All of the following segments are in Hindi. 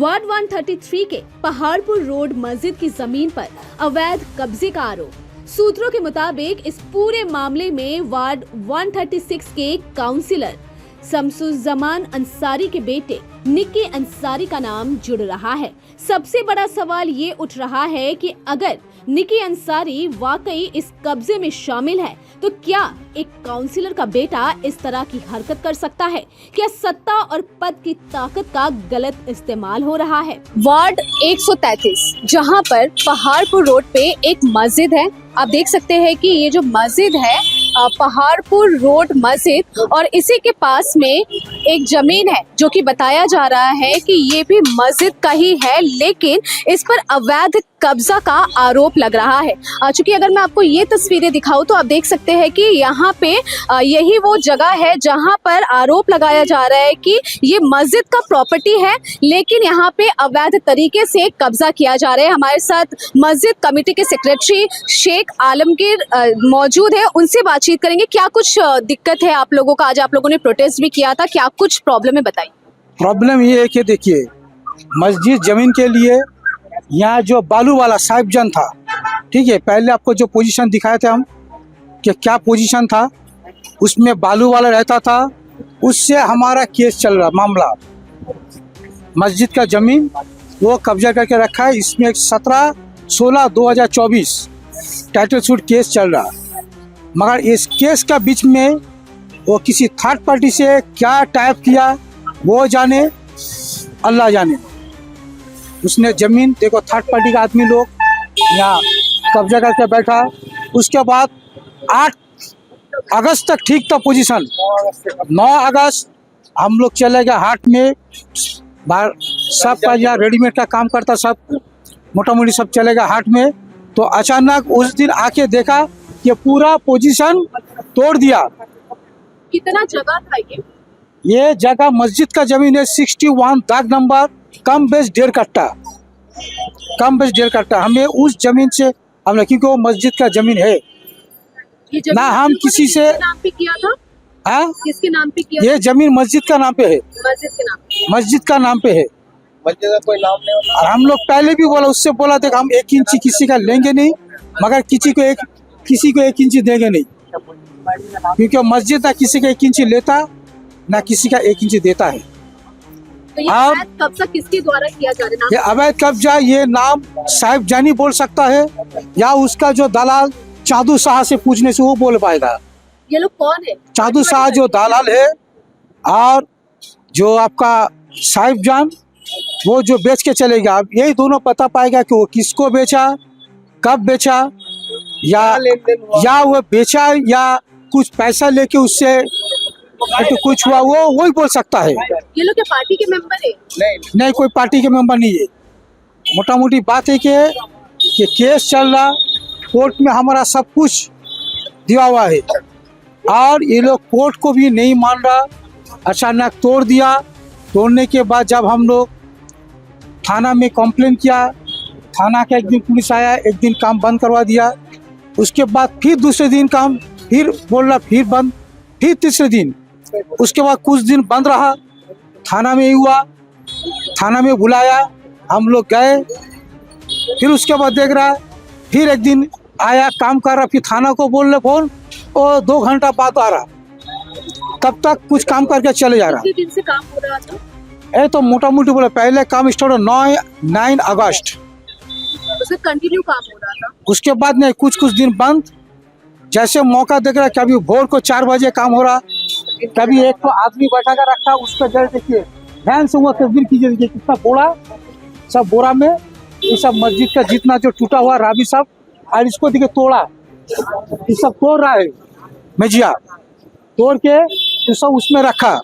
वार्ड 133 के पहाड़पुर रोड मस्जिद की जमीन पर अवैध कब्जे का आरोप। सूत्रों के मुताबिक इस पूरे मामले में वार्ड 136 के काउंसिलर शमसुज्जमान अंसारी के बेटे निकी अंसारी का नाम जुड़ रहा है। सबसे बड़ा सवाल ये उठ रहा है कि अगर निकी अंसारी वाकई इस कब्जे में शामिल है तो क्या एक काउंसिलर का बेटा इस तरह की हरकत कर सकता है? क्या सत्ता और पद की ताकत का गलत इस्तेमाल हो रहा है? वार्ड 133 जहां पर पहाड़पुर रोड पे एक मस्जिद है, आप देख सकते हैं कि ये जो मस्जिद है पहाड़पुर रोड मस्जिद, और इसी के पास में एक जमीन है जो कि बताया जा रहा है कि ये भी मस्जिद का ही है, लेकिन इस पर अवैध कब्जा का आरोप लग रहा है। चूंकि अगर मैं आपको ये तस्वीरें दिखाऊं तो आप देख सकते हैं कि यहाँ पे यही वो जगह है जहाँ पर आरोप लगाया जा रहा है कि ये मस्जिद का प्रॉपर्टी है, लेकिन यहाँ पे अवैध तरीके से कब्जा किया जा रहा है। हमारे साथ मस्जिद कमेटी के सेक्रेटरी शेख आलमगीर मौजूद है, उनसे बातचीत करेंगे। क्या कुछ दिक्कत है आप लोगों का? आज आप लोगों ने प्रोटेस्ट भी किया था, क्या कुछ प्रॉब्लम है बताइए। प्रॉब्लम ये है कि देखिए, मस्जिद जमीन के लिए यहाँ जो बालू वाला साहिबजान था, ठीक है, पहले आपको जो पोजीशन दिखाए थे हम कि क्या पोजीशन था, उसमें बालू वाला रहता था, उससे हमारा केस चल रहा मामला। मस्जिद का जमीन वो कब्जा करके रखा है। इसमें 17/16/2024 टाइटल सूट केस चल रहा, मगर इस केस का बीच में वो किसी थर्ड पार्टी से क्या टाइप किया वो जाने, अल्लाह जाने। उसने जमीन देखो, थर्ड पार्टी का आदमी लोग यहाँ कब्जा करके बैठा। उसके बाद 8 अगस्त तक ठीक था पोजीशन। 9 अगस्त हम लोग चले गए हाट में, बाहर सब का यहाँ रेडीमेड का काम करता, सब मोटा मोटी सब चले गए हाट में। तो अचानक उस दिन आके देखा कि पूरा पोजीशन तोड़ दिया। कितना जगह था ये जगह मस्जिद का जमीन है 61 दाग नंबर, कम बेच 1.5 कट्टा, कम बेच 1.5 कट्टा। हमें उस जमीन से हमने, क्योंकि वो मस्जिद का जमीन है ना, हम किसी से नाम पे किया था। हाँ, किसके नाम पे किया? ये जमीन मस्जिद का नाम पे है, मस्जिद के नाम पे। मस्जिद का नाम पे है, मस्जिद का कोई नाम नहीं होता। और हम लोग पहले भी बोला, उससे बोला देख हम 1 इंची किसी का लेंगे नहीं, मगर किसी को 1 इंची देंगे नहीं, क्योंकि मस्जिद ना किसी का 1 इंची लेता ना किसी का 1 इंची देता है। तो ये अवैध कब्जा किसके द्वारा किया जा रहा है? ये अवैध कब्जा, ये नाम साहिब जानी बोल सकता है, या उसका जो दलाल चादू शाह से पूछने से वो बोल पाएगा। ये लोग कौन है? चादू शाह जो दलाल है, और जो आपका साहिब जान वो जो बेच के चलेगा। अब यही दोनों पता पाएगा कि वो किसको बेचा, कब बेचा, या वो बेचा या कुछ पैसा लेके उससे तो कुछ हुआ, वो वही बोल सकता है। ये लोग क्या पार्टी के मेंबर है? नहीं, कोई पार्टी के मेंबर नहीं है। मोटा मोटी बात है कि केस चल रहा, कोर्ट में हमारा सब कुछ दिया हुआ है, और ये लोग कोर्ट को भी नहीं मान रहा। अचानक तोड़ दिया। तोड़ने के बाद जब हम लोग थाना में कंप्लेन किया, थाना का एक दिन पुलिस आया, एक दिन काम बंद करवा दिया। उसके बाद फिर दूसरे दिन काम फिर बोल रहा, फिर बंद, फिर तीसरे दिन। उसके बाद कुछ दिन बंद रहा, थाना में ही हुआ, थाना में बुलाया, हम लोग गए। फिर उसके बाद देख रहा, फिर एक दिन आया, काम कर रहा, फिर थाना को बोल रहे फोन, और 2 घंटा बाद आ रहा, तब तक कुछ काम करके चले जा रहा। दिन से काम हो रहा था? ये तो मोटा मोटी बोले, पहले काम स्टार्ट 9 अगस्त, उसका कंटिन्यू काम हो रहा था। उसके बाद नहीं, कुछ दिन बंद। जैसे मौका देख रहा, कभी भोर को 4 बजे काम हो रहा, कभी एक तो आदमी बैठा कर रखा, उसका जल देखिए, ध्यान से वो तस्वीर कीजिए, देखिए कितना बोरा, सब बोरा में ये सब मस्जिद का जितना जो टूटा हुआ राबी सब, और इसको देखिए तोड़ा, ये सब तोड़ रहा है मेजिया, तोड़ के ये सब उसमें रखा,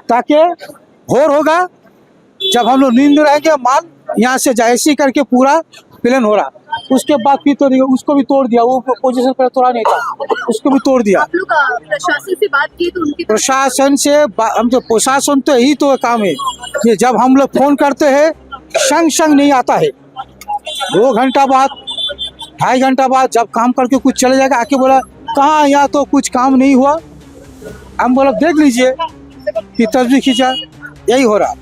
ताकि भोर होगा जब हम लोग नींद में रहेंगे, माल यहाँ से जैसे करके पूरा प्लेन हो रहा। उसके बाद फिर तो उसको भी तोड़ दिया, वो पोजीशन पर तोड़ा नहीं था, उसको भी तोड़ दिया। आप लोग प्रशासन से बात की तो उनकी प्रशासन से हम जो प्रशासन तो यही तो काम है कि जब हम लोग फोन करते हैं संग नहीं आता है। 2 घंटा बाद, 2.5 घंटा बाद जब काम करके कुछ चले जाएगा, आके बोला कहाँ, यहाँ तो कुछ काम नहीं हुआ। हम बोला देख लीजिए, फिर तस्वीर खींचा, यही हो रहा।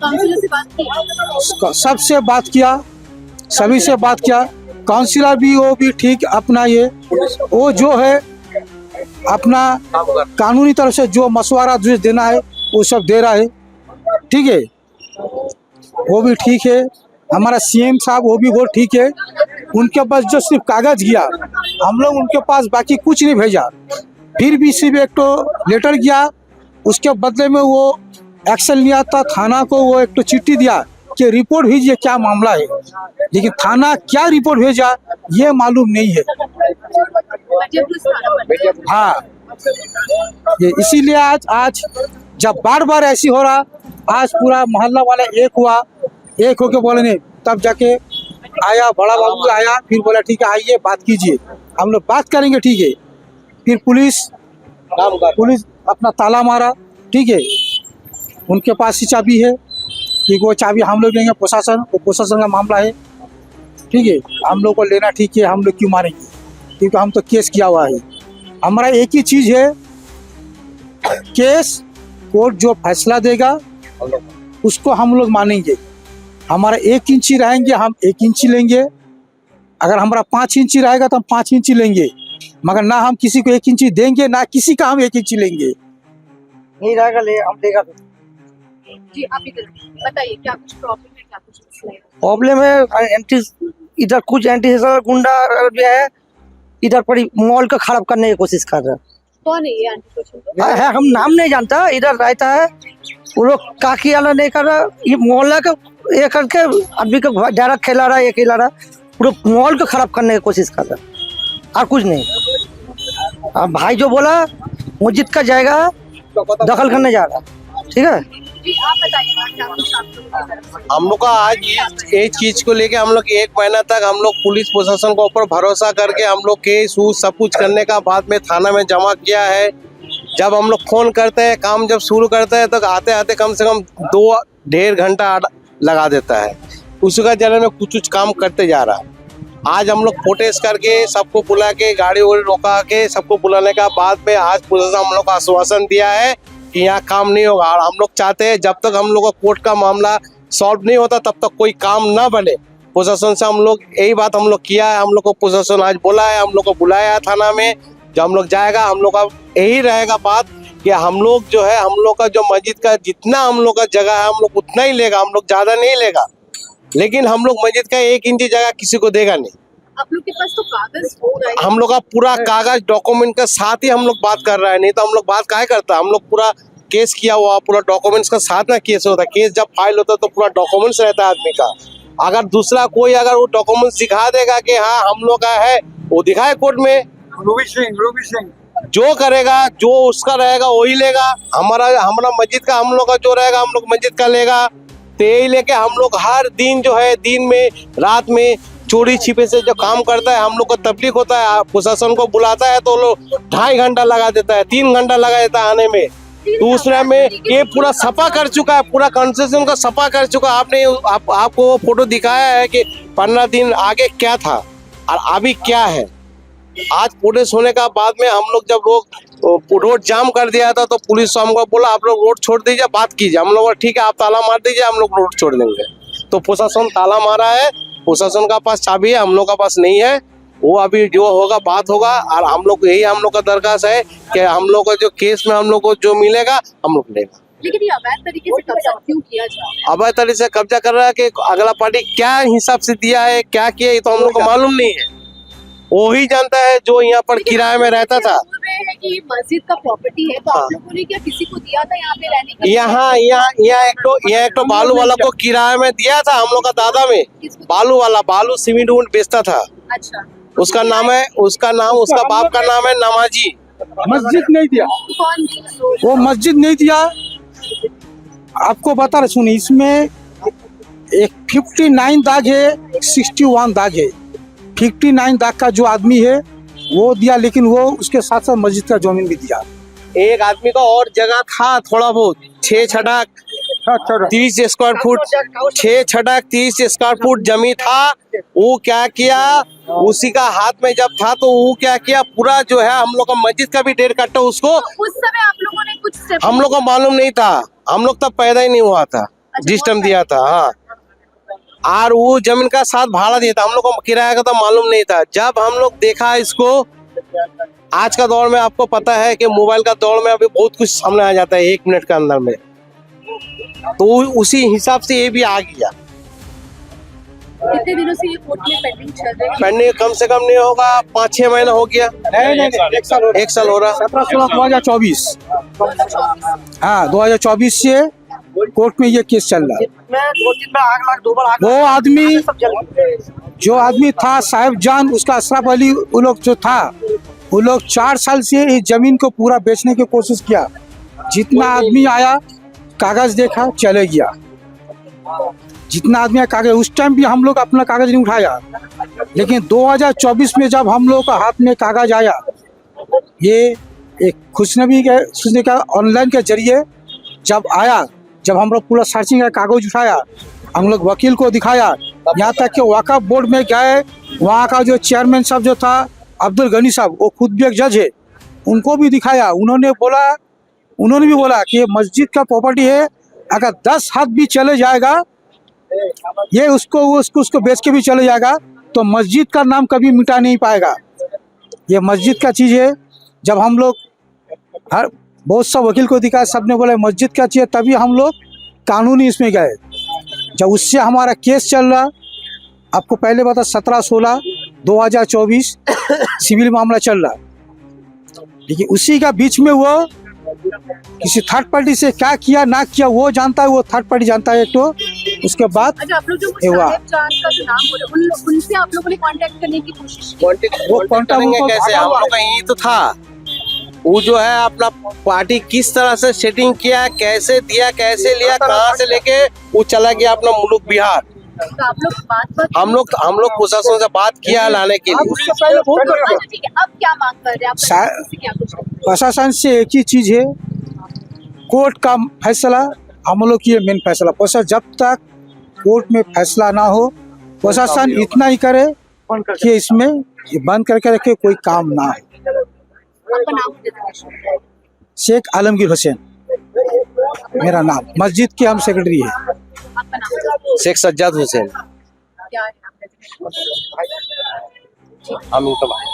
काउंसिलर से बात की? सबसे बात किया, सभी से बात किया। काउंसिलर भी वो भी ठीक अपना ये वो जो है अपना कानूनी तरफ से जो मशवरा जो देना है वो सब दे रहा है, ठीक है, वो भी ठीक है। हमारा सीएम साहब वो भी वो ठीक है। उनके पास जो सिर्फ कागज गया, हम लोग उनके पास बाकी कुछ नहीं भेजा। फिर भी सिर्फ एक तो लेटर गया, उसके बदले में वो एक्शन लिया था। थाना को वो एक तो चिट्ठी दिया कि रिपोर्ट भेजिए क्या मामला है, लेकिन थाना क्या रिपोर्ट भेजा ये मालूम नहीं है। हाँ, ये इसीलिए आज जब बार बार ऐसी हो रहा, आज पूरा मोहल्ला वाला एक होके बोले नहीं, तब जाके आया बड़ा बाबू आया, फिर बोला ठीक है आइए बात कीजिए, हम लोग बात करेंगे, ठीक है। फिर पुलिस अपना ताला मारा, ठीक है, उनके पास ही चाबी है, ठीक, वो चाबी हम लोग लेंगे, प्रशासन का मामला है, ठीक है, हम लोग को लेना ठीक है, हम लोग क्यों मारेंगे, क्योंकि हम तो केस किया हुआ है। हमारा एक ही चीज है, केस कोर्ट जो फैसला देगा उसको हम लोग मानेंगे। हमारा 1 इंची रहेंगे, हम 1 इंची लेंगे। अगर हमारा 5 इंची रहेगा तो हम 5 इंची लेंगे, मगर ना हम किसी को 1 इंची देंगे, ना किसी का हम 1 इंची लेंगे। नहीं रहेगा ले हम देगा। जी आप इधर बताइए, क्या कुछ प्रॉब्लम है, क्या कुछ मसला है? प्रॉब्लम है एंटी, इधर कुछ एंटी गुंडा भी है, इधर पर मॉल को खराब करने की कोशिश कर रहे हैं। कौन है ये आंटी सोशल? है, हम नाम नहीं जानता, इधर रहता है वो लोग, काकी वाला नहीं कर रहा, ये मोहल्ला का ये करके आदमी को डायरेक्ट खेला रहा है, ये खेला रहा, पूरा मॉल को खराब करने की कोशिश कर रहा है और कुछ नहीं। अब भाई जो बोला मस्जिद का जाएगा दखल करने जा रहा, ठीक है। जी आप बताइए, क्या कुछ आप लोगों की तरफ से? हम लोग का आज ये चीज को लेके हम लोग 1 महीना तक हम लोग पुलिस प्रशासन के ऊपर भरोसा करके हम लोग केस सब कुछ करने का बाद में थाना में जमा किया है। जब हम लोग फोन करते हैं, काम जब शुरू करते हैं, तो आते आते कम से कम 2-1.5 घंटा लगा देता है। उसका जगह में कुछ काम करते जा रहा है। आज हम लोग प्रोटेस्ट करके सबको बुला के गाड़ी वाड़ी रोका के सबको बुलाने का बाद में आज प्रशासन हम लोग को आश्वासन दिया है कि यहाँ काम नहीं होगा। और हम लोग चाहते हैं जब तक हम लोग का कोर्ट का मामला सॉल्व नहीं होता तब तक कोई काम ना बने। प्रशासन से हम लोग यही बात हम लोग किया है। हम लोग को प्रशासन आज बोला है, हम लोग को बुलाया है थाना में। जब हम लोग जाएगा, हम लोग का यही रहेगा बात कि हम लोग जो है, हम लोग का जो मस्जिद का जितना हम लोग का जगह है, हम लोग उतना ही लेगा, हम लोग ज्यादा नहीं लेगा। लेकिन हम लोग मस्जिद का 1 इंची जगह किसी को देगा नहीं। आप लोग के पास तो कागज होगा, हम लोग का पूरा कागज डॉक्यूमेंट के साथ ही हम लोग बात कर रहा है, नहीं तो हम लोग बात काहे करता। हम लोग पूरा केस किया हुआ, पूरा डॉक्यूमेंट्स का साथ ना केस होता है। केस जब फाइल होता है तो पूरा डॉक्यूमेंट्स रहता है आदमी का। अगर दूसरा कोई अगर वो डॉक्यूमेंट्स दिखा देगा कि हाँ हम लोग का है, वो दिखाए कोर्ट में, रूबी सिंह जो करेगा, जो उसका रहेगा वही लेगा। हमारा मस्जिद का हम लोग का जो रहेगा, हम लोग मस्जिद का लेगा। तो यही लेके हम लोग हर दिन जो है, दिन में रात में चोरी छिपे से जो काम करता है, हम लोग को तकलीफ होता है। प्रशासन को बुलाता है तो लोग 2.5 घंटा लगा देता है, 3 घंटा लगा देता है आने में। दूसरा में ये पूरा सफा कर चुका है, पूरा कंस्ट्रक्शन का सफा कर चुका है। आपने आपको वो फोटो दिखाया है कि 15 दिन आगे क्या था और अभी क्या है। आज प्रोटेस्ट होने का बाद में हम लोग जब रोड जाम कर दिया था तो पुलिस हमको बोला आप लोग रोड छोड़ दीजिए, बात कीजिए। हम लोग ठीक है, आप ताला मार दीजिए, हम लोग रोड छोड़ देंगे। तो प्रशासन ताला मारा है, प्रशासन का पास चाबी है, हम लोग का पास नहीं है। वो अभी जो होगा बात होगा। और हम लोग यही हम लोग का दरखास्त है कि हम लोग का जो केस में हम लोग को जो मिलेगा हम लोग लेगा। लेकिन ये अवैध तरीके से कब्जा क्यों किया जा रहा है? अवैध तरीके से कब्जा कर रहा है कि अगला पार्टी क्या हिसाब से दिया है, क्या किया, ये तो हम लोग को मालूम नहीं है। वो ही जानता है जो यहाँ पर किराए में रहता था। बोल रहे हैं कि ये मस्जिद का प्रॉपर्टी है, तो आप लोगों ने क्या किसी को दिया था यहाँ पे रहने का? यहाँ एक तो बालू वाला को किराए में दिया था हम लोग का दादा में। बालू सीमेंट उमेंट बेचता था। अच्छा, उसका बाप का नाम है नमाजी। मस्जिद नहीं दिया, कौन दिया? वो मस्जिद नहीं दिया। आपको बता रहे सुनिए, इसमें एक 59 दाग है, 61 दाग है। 59 दाग का जो आदमी है वो दिया, लेकिन वो उसके साथ साथ मस्जिद का जमीन भी दिया। एक आदमी का और जगह था थोड़ा बहुत, 6 छटाक 30 स्क्वायर फुट 6 छटाक 30 स्क्वायर फुट जमीन था। वो क्या किया, उसी का हाथ में जब था तो वो क्या किया, पूरा जो है हम लोग का मस्जिद का भी 1.5 कट्टा उसको, उस समय आप लोगों ने कुछ step- हम लोग को मालूम नहीं था। हम लोग तब पैदा ही नहीं हुआ था। जिस टाइम दिया था, हाँ। और वो जमीन का साथ भाड़ा दिया था, हम लोग को किराया का तो मालूम नहीं था। जब हम लोग देखा इसको, आज का दौर में आपको पता है कि मोबाइल का दौर में अभी बहुत कुछ सामने आ जाता है 1 मिनट के अंदर में, तो उसी हिसाब से ये भी आ गया। कितने दिनों से ये कोर्ट में पेंडिंग चल रही है? पेंडिंग कम से कम नहीं होगा 5-6 महीना हो गया। नहीं 1 साल हो रहा। 17-16-2024 हाँ 2024 से कोर्ट में ये केस चल रहा है। मैं 2-3 बार आग लग, 2 बार आग वो आदमी सब जल गए। जो आदमी था साहिब जान, उसका अशरफ अली, वो लोग जो था, वो लोग 4 साल से इस जमीन को पूरा बेचने की कोशिश किया। जितना आदमी आया कागज देखा चले गया, जितना आदमी कागज, उस टाइम भी हम लोग अपना कागज नहीं उठाया, लेकिन 2024 में जब हम लोग का हाथ में कागज आया, ये एक खुशनबी का ऑनलाइन के जरिए जब आया, जब हम लोग पूरा सर्चिंग का कागज उठाया, हम लोग वकील को दिखाया, यहाँ तक कि वक़्फ़ बोर्ड में गए, वहाँ का जो चेयरमैन साहब जो था अब्दुल गनी साहब, वो खुद भी एक जज है, उनको भी दिखाया। उन्होंने भी बोला कि ये मस्जिद का प्रॉपर्टी है, अगर 10 हाथ भी चले जाएगा, ये उसको बेच के भी चले जाएगा, तो मस्जिद का नाम कभी मिटा नहीं पाएगा। ये मस्जिद का चीज़ है। जब हम लोग बहुत सा वकील को दिखाया, सब ने बोला मस्जिद का चीज़ है, तभी हम लोग कानूनी इसमें गए। जब उससे हमारा केस चल रहा, आपको पहले बता 17-16-2024 सिविल मामला चल रहा, लेकिन उसी का बीच में वो किसी थर्ड पार्टी से क्या किया ना किया वो जानता है, वो थर्ड पार्टी जानता है। तो उसके बाद अच्छा, आप लोग जो हुआ। साहिब जान का जो नाम बोले, उनसे आप लोगों ने कांटेक्ट करने की कोशिश की? वो करेंगे कैसे? हम लोग का यही तो था, वो जो है अपना पार्टी किस तरह से सेटिंग किया, कैसे दिया, कैसे लिया, कहाँ से लेके वो चला गया अपना मुल्क बिहार। तो आप लोग बात हम लोग प्रशासन से बात किया लाने के लिए। उससे पहले बहुत अच्छा, ठीक है, अब क्या मांग कर रहे हैं आप? क्या कुछ प्रशासन से एक ही चीज़ है, कोर्ट का फैसला हम लोग की मेन फैसला। प्रशासन जब तक कोर्ट में फैसला ना हो, प्रशासन इतना ही करे कि इसमें ये बंद करके रखे, कोई काम ना हो। आपका नाम बताइए। शेख आलमगीर हुसैन मेरा नाम, मस्जिद के हम सेक्रेटरी है। आपका नाम शेख सज्जाद हुसैन। क्या है? हम इनका भाई।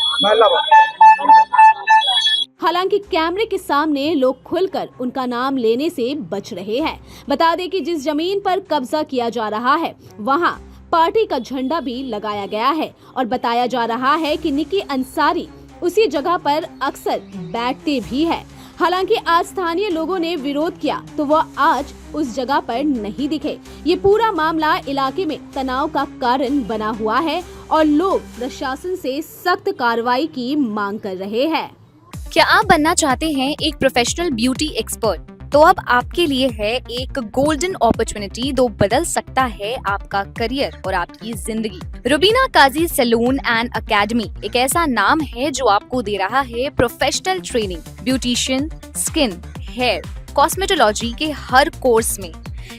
हालांकि कैमरे के सामने लोग खुलकर उनका नाम लेने से बच रहे हैं। बता दें कि जिस जमीन पर कब्जा किया जा रहा है, वहां पार्टी का झंडा भी लगाया गया है और बताया जा रहा है कि निकी अंसारी उसी जगह पर अक्सर बैठते भी है। हालांकि आज स्थानीय लोगों ने विरोध किया तो वह आज उस जगह पर नहीं दिखे। ये पूरा मामला इलाके में तनाव का कारण बना हुआ है और लोग प्रशासन से सख्त कार्रवाई की मांग कर रहे हैं। क्या आप बनना चाहते हैं एक प्रोफेशनल ब्यूटी एक्सपर्ट? तो अब आपके लिए है एक गोल्डन अपॉर्चुनिटी जो बदल सकता है आपका करियर और आपकी जिंदगी। Rubina Kazi salon and academy एक ऐसा नाम है जो आपको दे रहा है professional training, beautician, skin, hair, cosmetology के हर कोर्स में।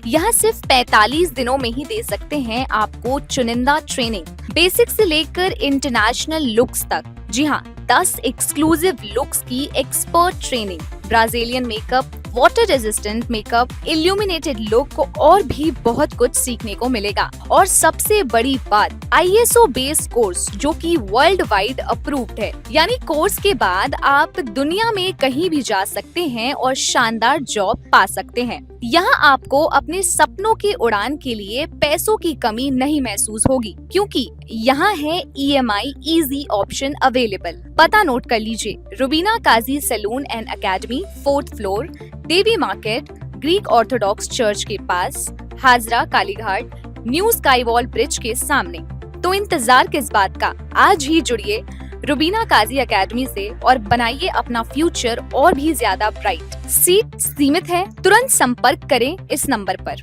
यहाँ सिर्फ 45 दिनों में ही दे सकते हैं आपको चुनिंदा ट्रेनिंग, बेसिक से लेकर इंटरनेशनल लुक्स तक। जी हाँ, 10 एक्सक्लूसिव लुक्स की expert training, Brazilian makeup, water resistant makeup, illuminated look को और भी बहुत कुछ सीखने को मिलेगा। और सबसे बड़ी बात, ISO बेस्ड कोर्स जो कि वर्ल्ड वाइड अप्रूव्ड है। यानी कोर्स के बाद आप दुनिया में कहीं भी जा सकते हैं और शानदार जॉब पा सकते हैं। यहाँ आपको अपने सपनों की उड़ान के लिए पैसों की कमी नहीं महसूस होगी, क्योंकि यहाँ है EMI इजी ऑप्शन अवेलेबल। पता नोट कर लीजिए, Rubina Kazi salon and academy, 4th floor, Devi market, Greek Orthodox church के पास, Hazra Kalighat, new sky wall bridge के सामने। तो इंतजार किस बात का, आज ही जुड़िए रुबीना काजी एकेडमी से और बनाइए अपना फ्यूचर और भी ज्यादा ब्राइट। सीट सीमित है, तुरंत संपर्क करें इस नंबर पर।